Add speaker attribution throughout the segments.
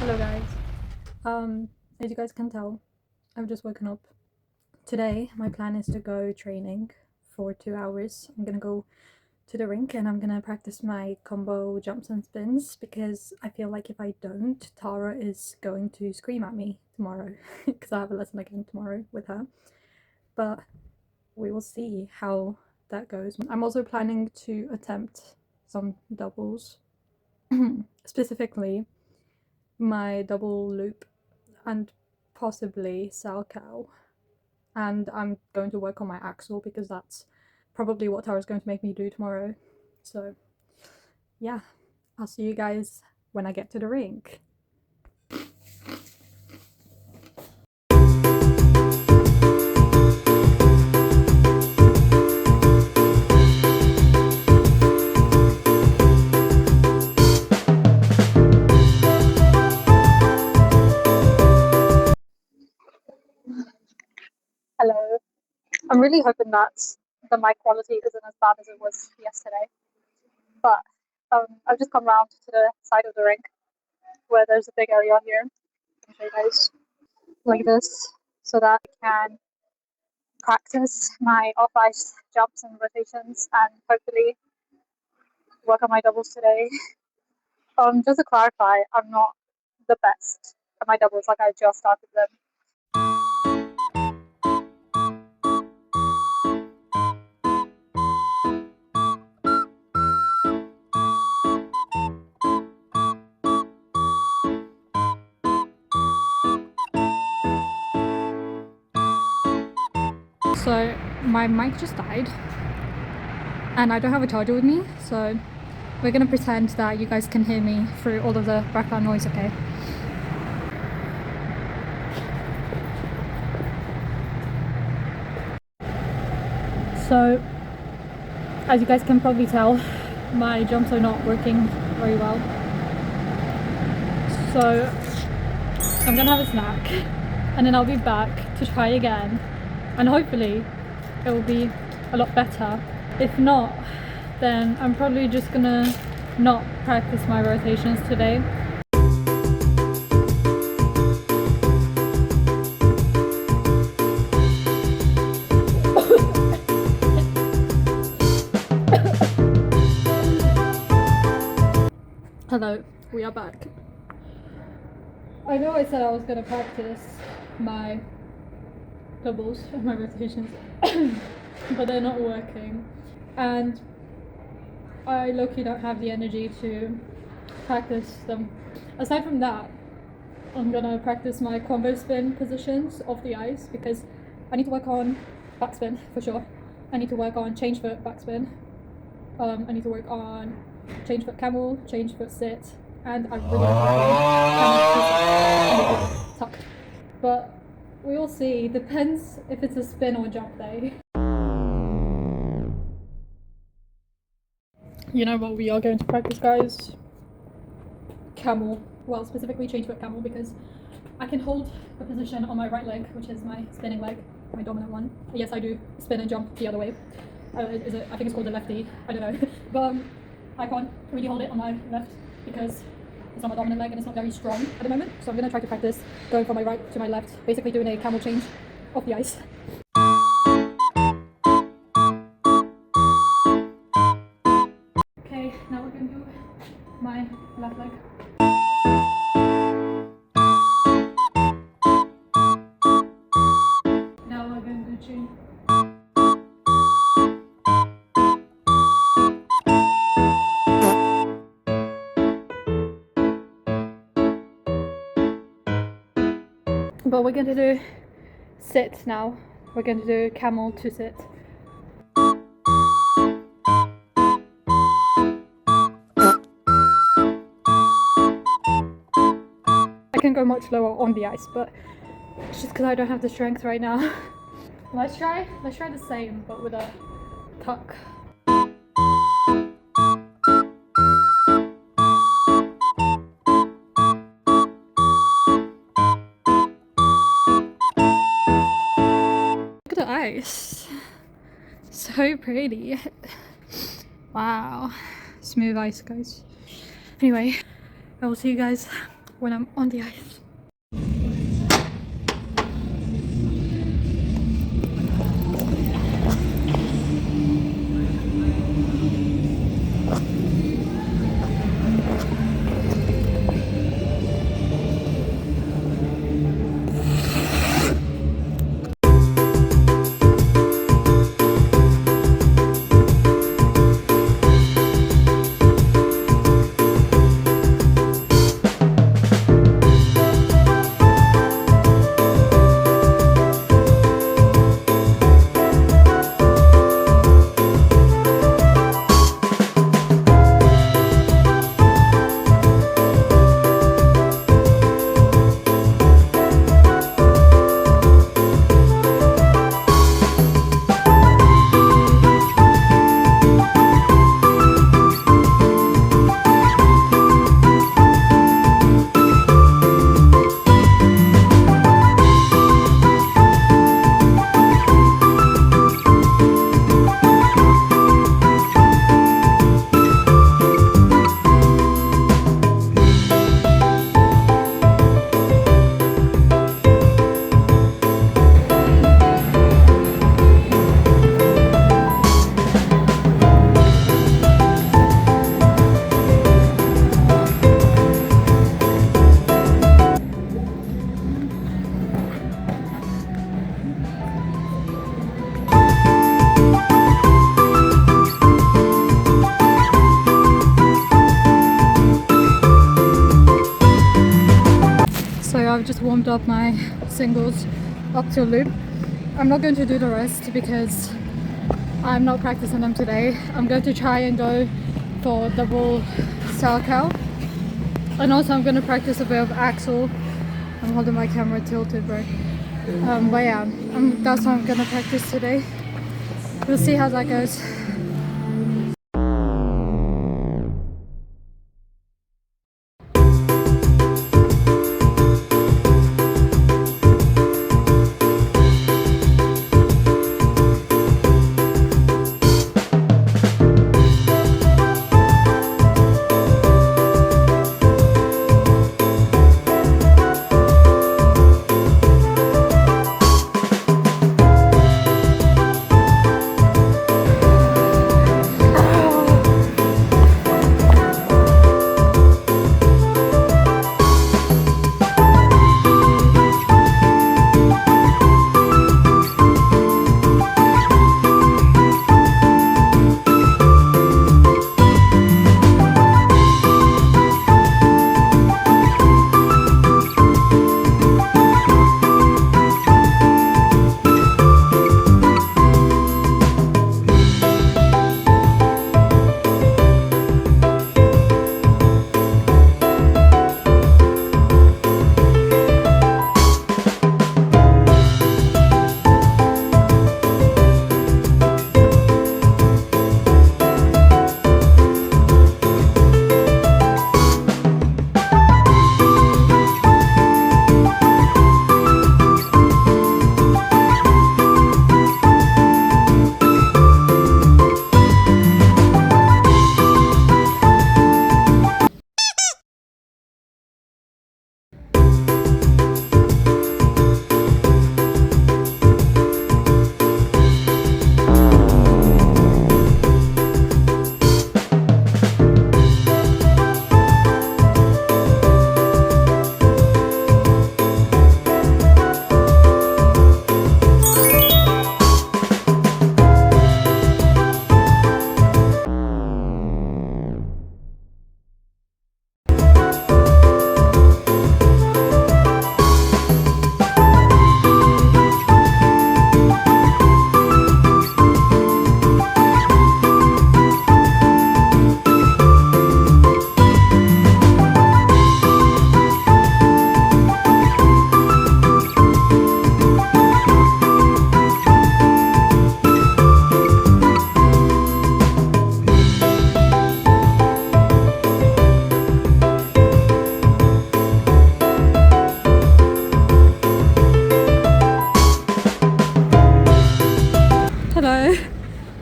Speaker 1: Hello guys. As you guys can tell, I've just woken up. Today, my plan is to go training for 2 hours. I'm gonna go to the rink and I'm gonna practice my combo jumps and spins because I feel like if I don't, Tara is going to scream at me tomorrow because I have a lesson again tomorrow with her. But we will see how that goes. I'm also planning to attempt some doubles, specifically my double loop and possibly Salchow. And I'm going to work on my axle because that's probably what Tara's going to make me do tomorrow. So, yeah, I'll see you guys when I get to the rink. Hello. I'm really hoping that the mic quality isn't as bad as it was yesterday. But I've just come round to the side of the rink where there's a big area here. I'll show you guys like this so that I can practice my off ice jumps and rotations and hopefully work on my doubles today. Just to clarify, I'm not the best at my doubles, like I just started them. So my mic just died and I don't have a charger with me, so we're gonna pretend that you guys can hear me through all of the background noise, okay? So, as you guys can probably tell, my jumps are not working very well. So, I'm gonna have a snack and then I'll be back to try again and hopefully it will be a lot better. If not, then I'm probably just gonna not practice my rotations today. Hello, we are back. I know I said I was gonna practice my doubles and my rotations, but they're not working. And I low-key don't have the energy to practice them. Aside from that, I'm gonna practice my combo spin positions off the ice because I need to work on backspin for sure. I need to work on change foot backspin. I need to work on change foot camel, change foot sit, and I really want to work on camel tuck. But we will see. Depends if it's a spin or jump day. You know what we are going to practice, guys? Camel. Well, specifically change foot camel because I can hold the position on my right leg, which is my spinning leg, my dominant one. Yes, I do spin and jump the other way. I think it's called the lefty. I don't know. But I can't really hold it on my left because it's not my dominant leg and it's not very strong at the moment. So I'm going to try to practice going from my right to my left, basically doing a camel change off the ice. Okay, now we're going to do my left leg. Now we're going to do change. But we're going to do sit now. We're going to do camel to sit. I can go much lower on the ice, but it's just because I don't have the strength right now. Let's try the same, but with a tuck. Look at the ice. So pretty. Wow. Smooth ice, guys. Anyway, I will see you guys when I'm on the ice. I've just warmed up my singles up to a loop. I'm not going to do the rest because I'm not practicing them today. I'm going to try and go for double style cow, and also I'm going to practice a bit of axle. I'm holding my camera tilted, bro. But yeah, that's what I'm going to practice today. We'll see how that goes.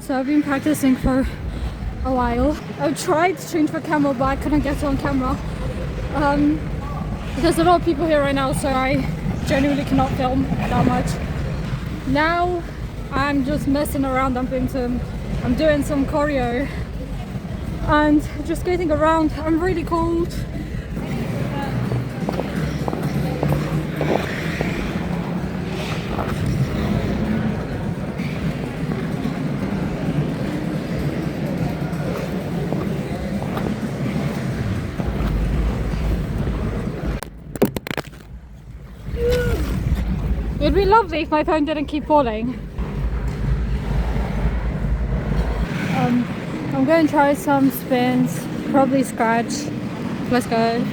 Speaker 1: So I've been practicing for a while. I tried to change the camera, but I couldn't get it on camera. There's a lot of people here right now, so I genuinely cannot film that much. Now I'm just messing around. I'm doing some choreo and just skating around. I'm really cold. It'd be lovely if my phone didn't keep falling. I'm going to try some spins, probably scratch. Let's go.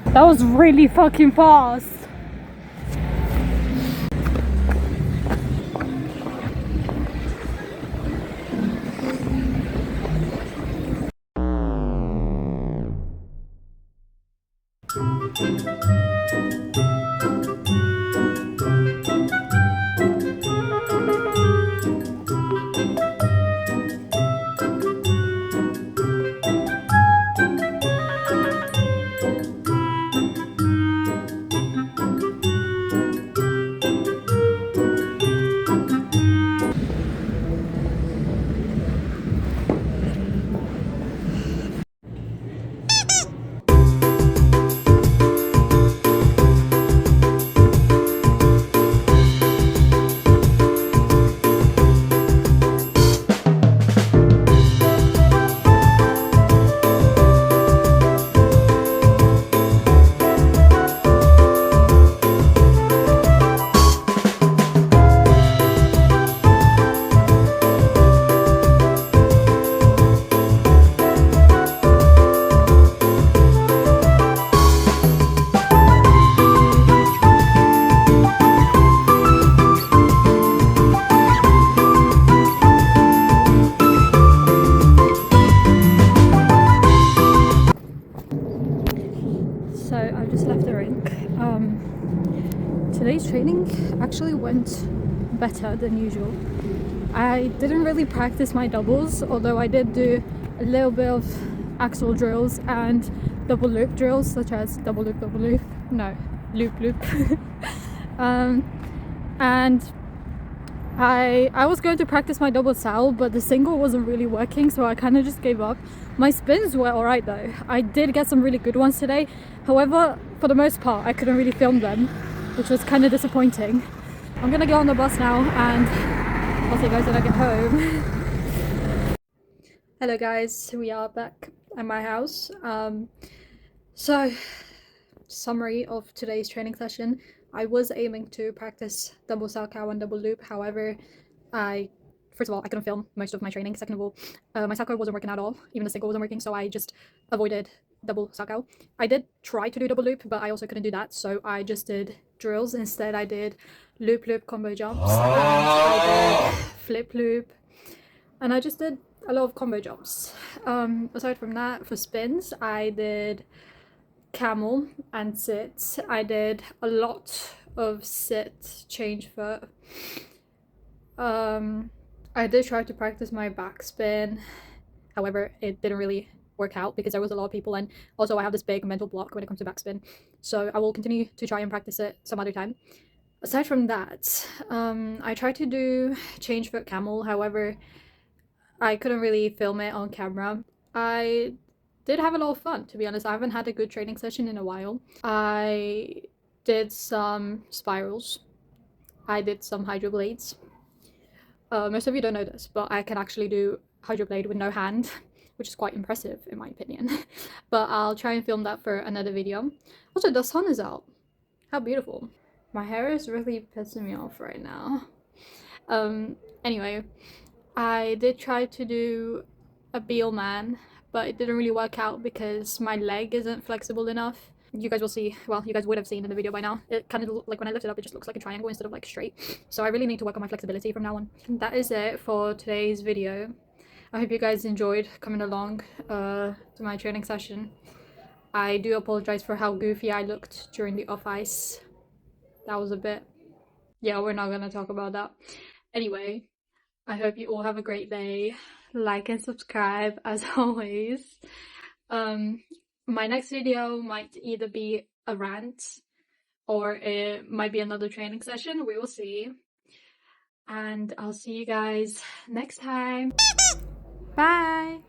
Speaker 1: That was really fucking fast. So I just left the rink. Today's training actually went better than usual. I didn't really practice my doubles, although I did do a little bit of axle drills and double loop drills, such as double loop, no, loop. And I was going to practice my double sal, but the single wasn't really working, so I kind of just gave up. My spins were alright though. I did get some really good ones today. However, for the most part, I couldn't really film them, which was kind of disappointing. I'm gonna get on the bus now and I'll see you guys when I get home. Hello guys, we are back at my house. So, summary of today's training session. I was aiming to practice double salchow and double loop. However, first of all, I couldn't film most of my training. Second of all, my salchow wasn't working at all. Even the single wasn't working, so I just avoided double salchow. I did try to do double loop, but I also couldn't do that, so I just did drills. Instead, I did loop combo jumps, and I did flip loop, and I just did a lot of combo jumps. Aside from that, for spins, I did camel and sit. I did a lot of sit change foot. I did try to practice my backspin, however it didn't really work out because there was a lot of people, and also I have this big mental block when it comes to backspin, so I will continue to try and practice it some other time. Aside from that, I tried to do change foot camel, however I couldn't really film it on camera. I did have a lot of fun, to be honest. I haven't had a good training session in a while. I did some spirals. I did some hydroblades. Most of you don't know this, but I can actually do hydroblade with no hand, which is quite impressive in my opinion. But I'll try and film that for another video. Also, the sun is out. How beautiful. My hair is really pissing me off right now. Anyway, I did try to do a Beelman, but it didn't really work out because my leg isn't flexible enough. You guys will see, well, you guys would have seen in the video by now. It kind of, like when I lift it up, it just looks like a triangle instead of like straight. So I really need to work on my flexibility from now on. That is it for today's video. I hope you guys enjoyed coming along to my training session. I do apologize for how goofy I looked during the off ice. That was a bit yeah, we're not gonna talk about that. Anyway, I hope you all have a great day. Like and subscribe as always. My next video might either be a rant or it might be another training session. We will see. And I'll see you guys next time. Bye!